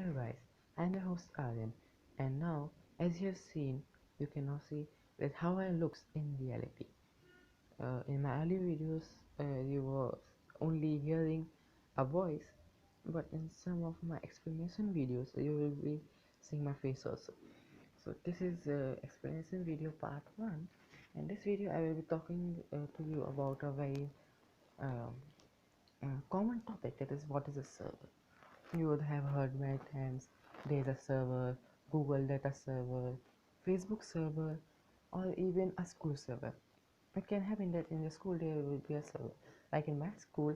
Hello guys, I'm your host Aryan, and now as you have seen, you can now see that how I looks in reality. In my earlier videos, you were only hearing a voice, but in some of my explanation videos, you will be seeing my face also. So this is explanation video part 1. In this video, I will be talking to you about a very um, common topic, that is what is a server. You would have heard many times data server, Google data server, Facebook server, or even a school server. It can happen that in the school there will be a server. Like in my school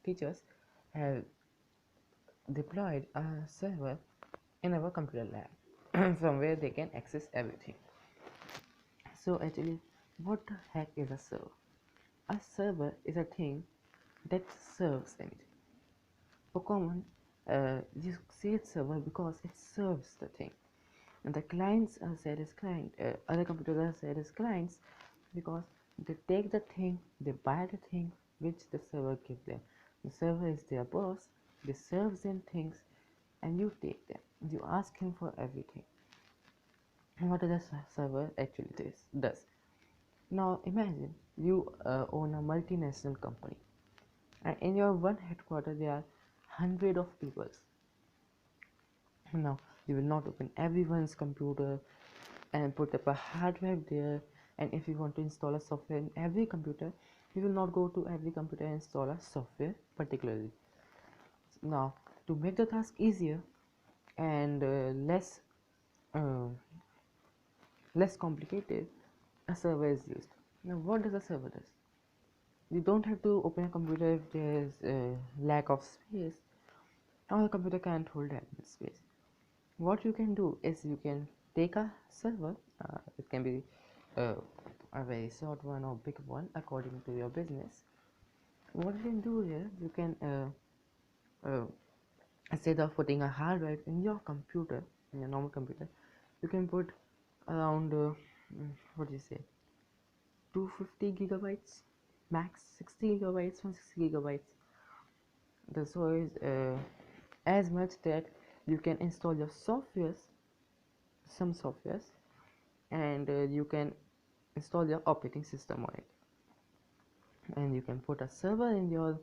teachers have deployed a server in our computer lab from where they can access everything. So actually, what the heck is a server? A server is a thing that serves anything. For common, you say it's server because it serves the thing, and the clients are said as client. Other computers are said as clients because they take the thing, they buy the thing which the server gives them. The server is their boss. They serve them things, and you take them. You ask him for everything. And what does the server actually does? Now imagine you own a multinational company, and in your one headquarters there are hundred of people. Now you will not open everyone's computer and put up a hard drive there, and if you want to install a software in every computer, you will not go to every computer and install a software particularly. Now to make the task easier and uh, less complicated, a server is used. Now what does a server does? You don't have to open a computer if there is a lack of space, or a computer can't hold that much space. What you can do is you can take a server. It can be uh, a very short one or big one according to your business. What you can do here, you can instead of putting a hard drive in your computer, in your normal computer, you can put around what do you say, 250 gigabytes max, 60 gigabytes from 60 gigabytes. The so is as much that you can install your softwares, some softwares, and you can install your operating system on it. And you can put a server in your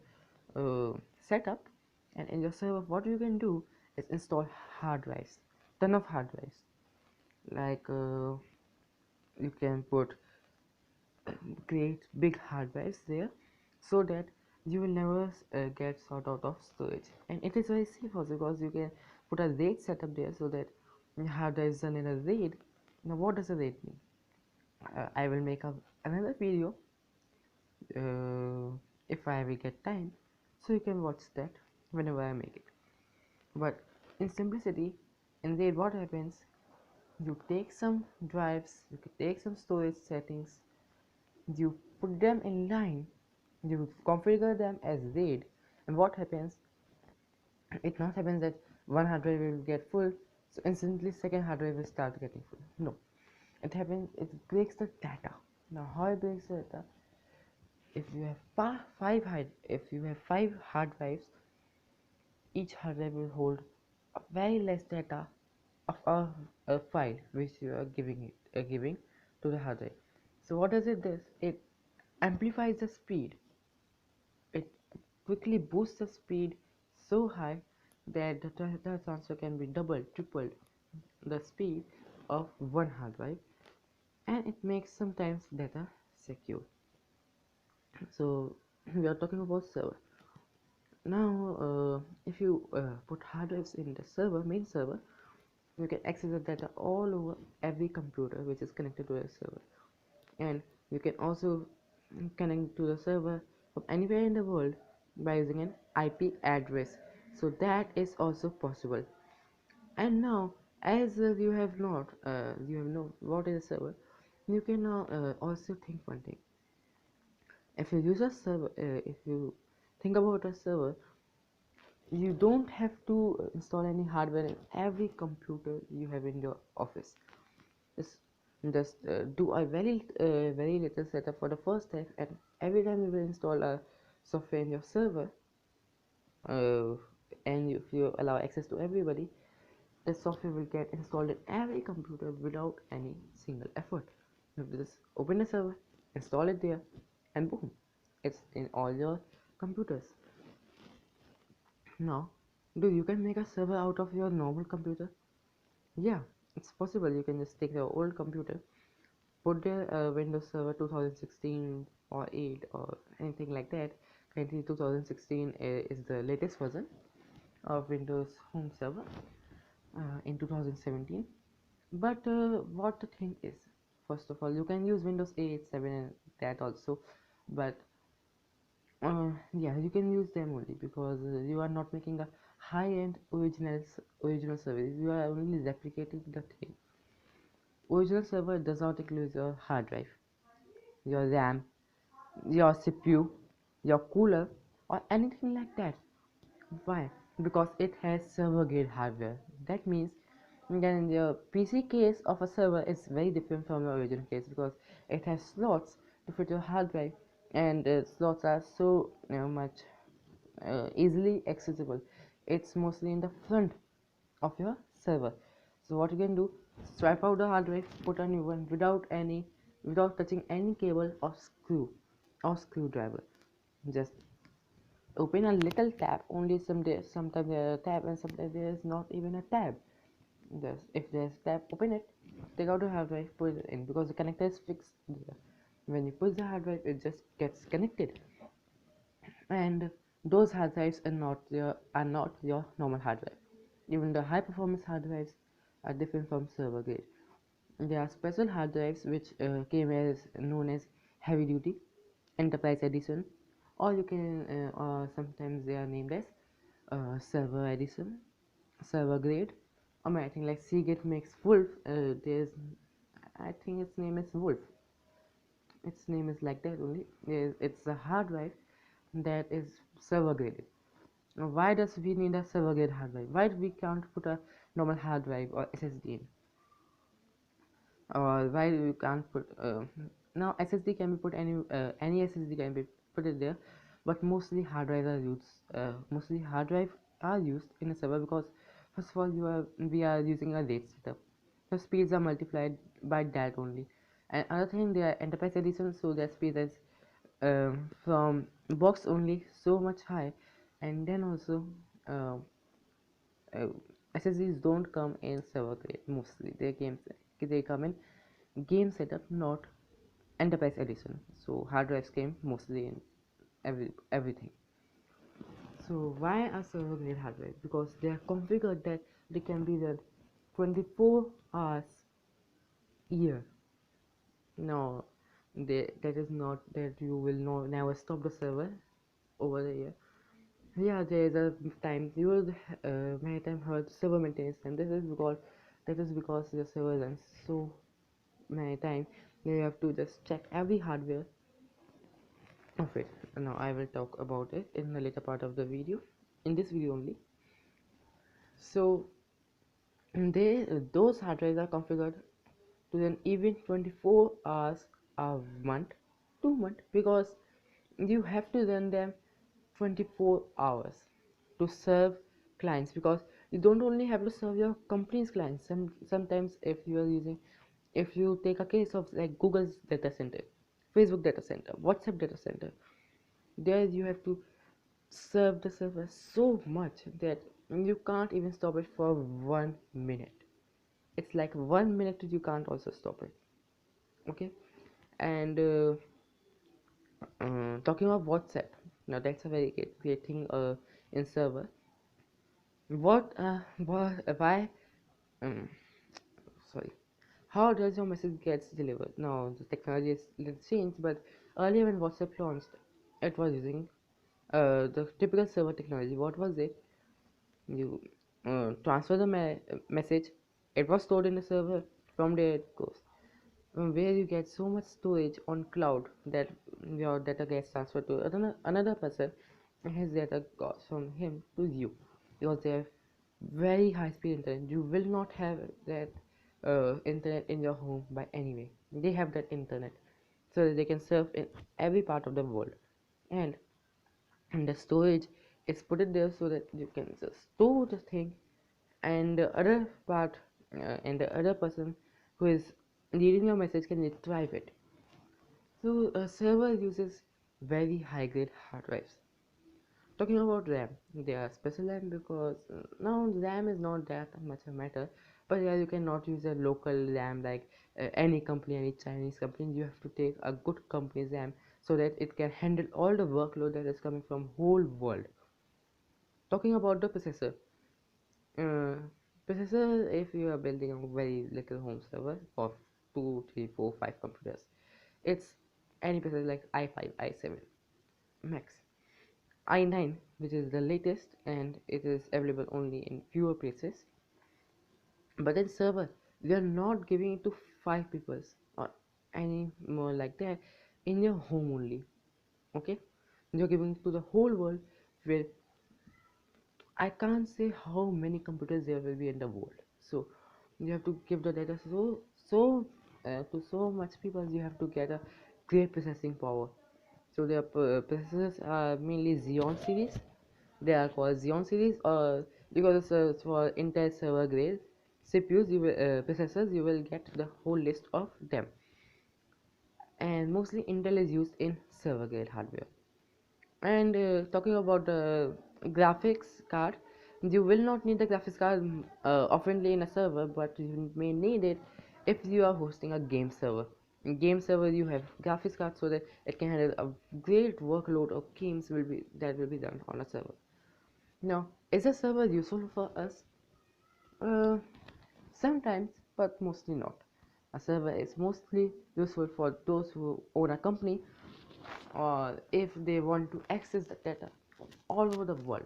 setup, and in your server what you can do is install hard drives, ton of hard drives. Like you can put create big hard drives there, so that you will never get short out of storage. And it is very safe also because you can put a RAID setup there, so that hard drives run in a RAID. Now what does a RAID mean? I will make another video if I will get time, so you can watch that whenever I make it. But in simplicity, in RAID what happens, you take some drives, you can take some storage settings, you put them in line, you configure them as RAID, and what happens, it not happens that one hard drive will get full, so instantly second hard drive will start getting full. No, it happens, it breaks the data. Now how it breaks the data? If you have five hard drives, each hard drive will hold a very less data of a file which you are giving to the hard drive. So what does it do? It amplifies the speed. It quickly boosts the speed so high that the data transfer can be doubled, tripled the speed of one hard drive, and it makes sometimes data secure. So we are talking about server. Now if you put hard drives in the main server, you can access the data all over every computer which is connected to the server, and you can also connect to the server from anywhere in the world by using an IP address. So that is also possible. And now, as you have known what is a server, you can now also think one thing. If you use a server, if you think about a server, you don't have to install any hardware in every computer you have in your office. Just do a very little setup for the first time, and every time you will install a software in your server, uh, and if you allow access to everybody, the software will get installed in every computer without any single effort. You have to just open a server, install it there, and boom, it's in all your computers. Now, dude, you can make a server out of your normal computer. Yeah, it's possible. You can just take your old computer, put there Windows Server 2016 or 8 or anything like that. Currently 2016 is the latest version of Windows Home Server in 2017. But what the thing is, first of all, you can use Windows 8, 7 and that also, but yeah, you can use them only because you are not making a high-end original service. You are only replicating the thing. Original server does not include your hard drive, your RAM, your CPU, your cooler, or anything like that. Why? Because it has server grade hardware. That means then the PC case of a server is very different from your original case because it has slots to fit your hard drive, and slots are so much easily accessible. It's mostly in the front of your server. So what you can do, swipe out the hard drive, put a new one without touching any cable or screwdriver. Just open a little tab. Only sometimes there is a tab and sometimes there is not even a tab. Just if there's a tab, open it, take out the hard drive, put it in because the connector is fixed there. When you push the hard drive, it just gets connected, and those hard drives are not your normal hard drive. Even the high performance hard drives are different from server grade. There are special hard drives which came as known as heavy duty, enterprise edition, or you can or sometimes they are named as server edition, server grade, or I think like Seagate makes Wolf. There's I think its name is Wolf. Its name is like that only. It's a hard drive that is server graded. Now, why does we need a server grade hard drive? Why we can't put a normal hard drive or SSD in? Or why you can't put now SSD can be put any SSD can be put it there, but mostly hard drive are used in a server because first of all we are using a RAID setup, so speeds are multiplied by that only. And other thing, they are enterprise edition, so their speed is from box only so much high. And then also uh, uh, SSDs don't come in server grade. Mostly they come in game setup, not enterprise edition. So hard drives came mostly in everything. So why are server grade hard drive? Because they are configured that they can be run 24 hours a year. No, that is not that you will never stop the server over the year. Yeah, there is a time you will many time heard server maintenance, and this is because the server runs so many times. You have to just check every hardware of it. Now I will talk about it in the later part of the video, in this video only. So those hard drives are configured to run even 24 hours a month, 2 month, because you have to run them 24 hours to serve clients, because you don't only have to serve your company's clients. Sometimes if you take a case of like Google's data center, Facebook data center, WhatsApp data center, there you have to serve the server so much that you can't even stop it for 1 minute. It's like 1 minute you can't also stop it. Okay. And talking about WhatsApp, now that's a very great thing in server. Why um, sorry, how does your message gets delivered? Now the technology is little changed, but earlier when WhatsApp launched, it was using the typical server technology. What was it? You transfer the message, it was stored in the server, from there it goes, where you get so much storage on cloud that your data gets transferred to another person, and his data goes from him to you, because they have very high speed internet. You will not have that internet in your home by any way. They have that internet so that they can surf in every part of the world. And the storage It's put it there so that you can just store the thing, and the other part and the other person who is reading your message can retrieve it. So a server uses very high grade hard drives. Talking about RAM, they are special RAM because now RAM is not that much a matter, but yeah, you cannot use a local RAM like any company, any Chinese company. You have to take a good company's RAM so that it can handle all the workload that is coming from whole world. Talking about the processor, uh, processor, if you are building a very little home server of 2, 3, 4, 5 computers, it's any processor like i5, i7 max, i9, which is the latest, and it is available only in fewer places. But in server, we are not giving it to 5 people or any more like that in your home only. Okay, you're giving it to the whole world, where I can't say how many computers there will be in the world. So you have to give the data to so much people. You have to get a great processing power. So their processors are mainly Xeon series. They are called Xeon series, or because for Intel server grade CPUs, processors, you will get the whole list of them. And mostly Intel is used in server grade hardware. And talking about the graphics card, you will not need the graphics card oftenly in a server, but you may need it if you are hosting a game server. In game server, you have graphics card so that it can handle a great workload of games will be done on a server. Now, is a server useful for us? Uh, Sometimes, but mostly not. A server is mostly useful for those who own a company, or if they want to access the data from all over the world,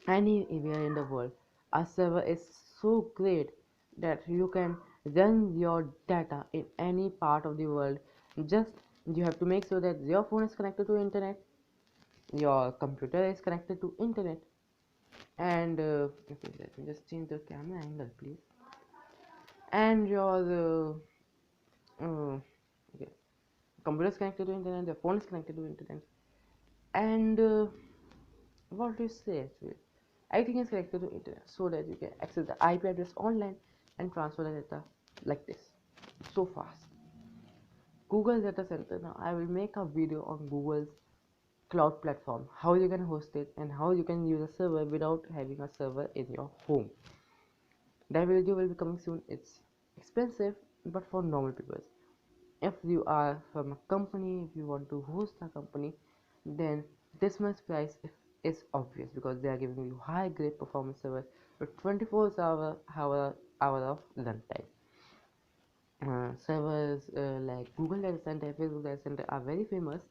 anywhere in the world. A server is so great that you can run your data in any part of the world. Just you have to make sure that your phone is connected to internet, your computer is connected to internet, and okay, let me just change the camera angle, please. And your okay, computer is connected to internet, your phone is connected to internet, and what do you say actually? Everything is connected to internet so that you can access the IP address online and transfer the data like this, so fast. Google Data Center. Now I will make a video on Google's cloud platform, how you can host it and how you can use a server without having a server in your home. That video will be coming soon. It's expensive, but for normal people. If you are from a company, if you want to host a company, then this much price is obvious because they are giving you high grade performance server with 24 hour of runtime. Servers like Google Data Center, Facebook Data Center are very famous,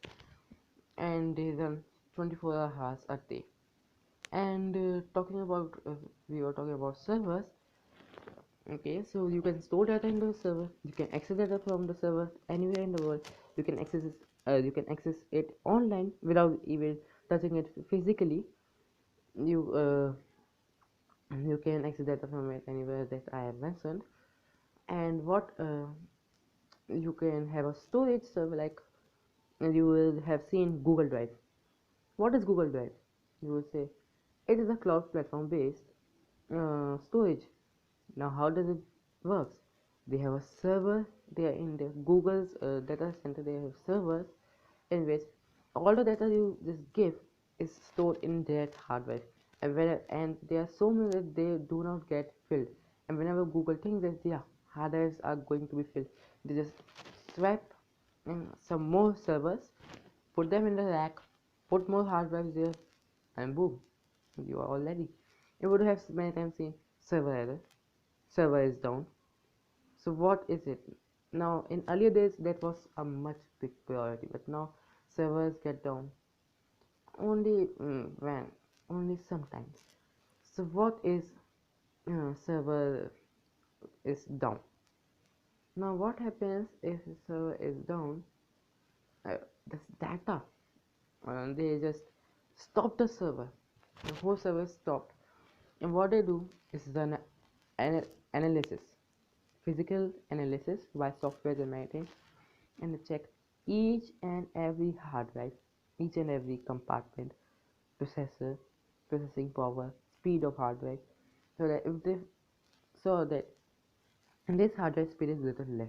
and they run 24 hours a day. And talking about we were talking about servers. Okay, so you can store data in the server, you can access data from the server anywhere in the world. You can access it online without even touching it physically. You uh, you can access data from it anywhere that I have mentioned. And what you can have a storage server, like you will have seen Google Drive. What is Google Drive? You will say it is a cloud platform based storage. Now, how does it works? They have a server. They are in the Google's data center. They have servers in which all the data you just give is stored in that hard drive, and there are so many that they do not get filled. And whenever Google thinks that yeah, hard drives are going to be filled, they just swap in some more servers, put them in the rack, put more hard drives there, and boom, you are all ready. You would have many times seen server error, server is down. So what is it now? In earlier days that was a much big priority, but now servers get down only when only sometimes. So what is server is down? Now what happens if server is down? This data, they just stop the server. The whole server stopped, and what they do is run an analysis, physical analysis by software generating, and check each and every hard drive, each and every compartment, processor, processing power, speed of hard drive, so that if they saw that this hard drive speed is little less,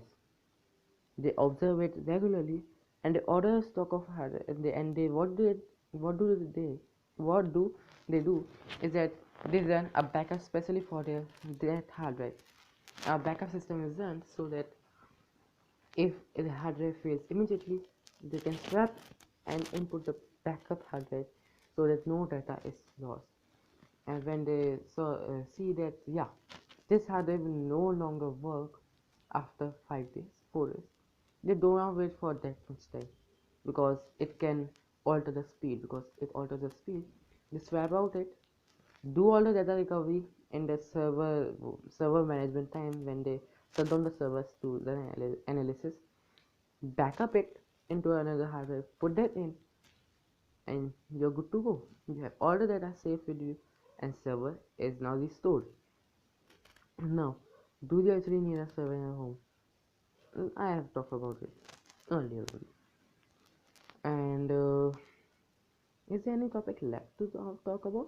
they observe it regularly and they order a stock of hard drive, and they what do they do is that they run a backup specially for their hard drive. A backup system is done so that if the hard drive fails immediately, they can swap and input the backup hard drive so that no data is lost. And when they see that, yeah, this hard drive will no longer work after 5 days, 4 days, they do not wait for that much time, because it can alter the speed. Because it alters the speed, they swap out it, do all the data recovery in the server management time when they shut down the servers to the analysis, backup it into another hard drive, put that in, and you're good to go. You have all the data safe with you, and server is now restored. Now, do you actually need a server in your home? I have talked about it earlier already. And is there any topic left to talk about?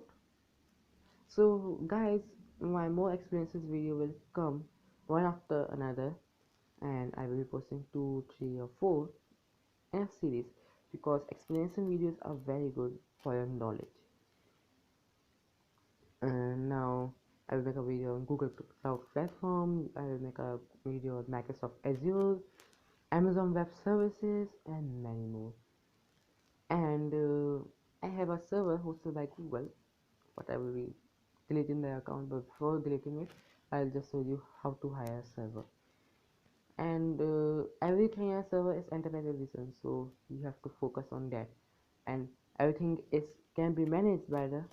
So, guys, my more experiences video will come one after another, and I will be posting 2, 3, or 4 in a series, because explanation videos are very good for your knowledge. And now I will make a video on Google Cloud Platform, I will make a video on Microsoft Azure, Amazon Web Services, and many more. And I have a server hosted by Google, but I will be deleting the account. But before deleting it, I'll just show you how to hire a server. And everything in a server is enterprise edition, so you have to focus on that. And everything is can be managed by the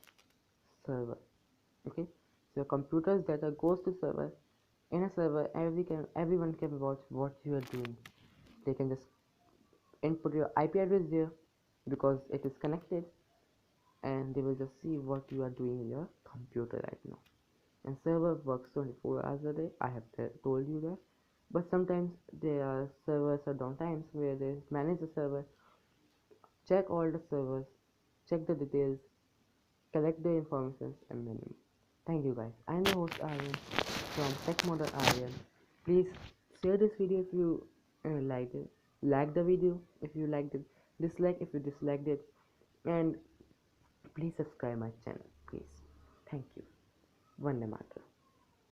server. Okay, so computer's data goes to server. In a server, everyone can watch what you are doing. They can just input your IP address there because it is connected, and they will just see what you are doing in your computer right now. And server works 24 hours a day. I have told you that. But sometimes there are servers or downtimes where they manage the server, check all the servers, check the details, collect the information, and many more. Thank you guys. I'm your host Aryan from Tech Model Aryan. Please share this video if you liked it. Like the video if you liked it. Dislike if you disliked it. And please subscribe my channel. Please. Thank you. Vande Mataram.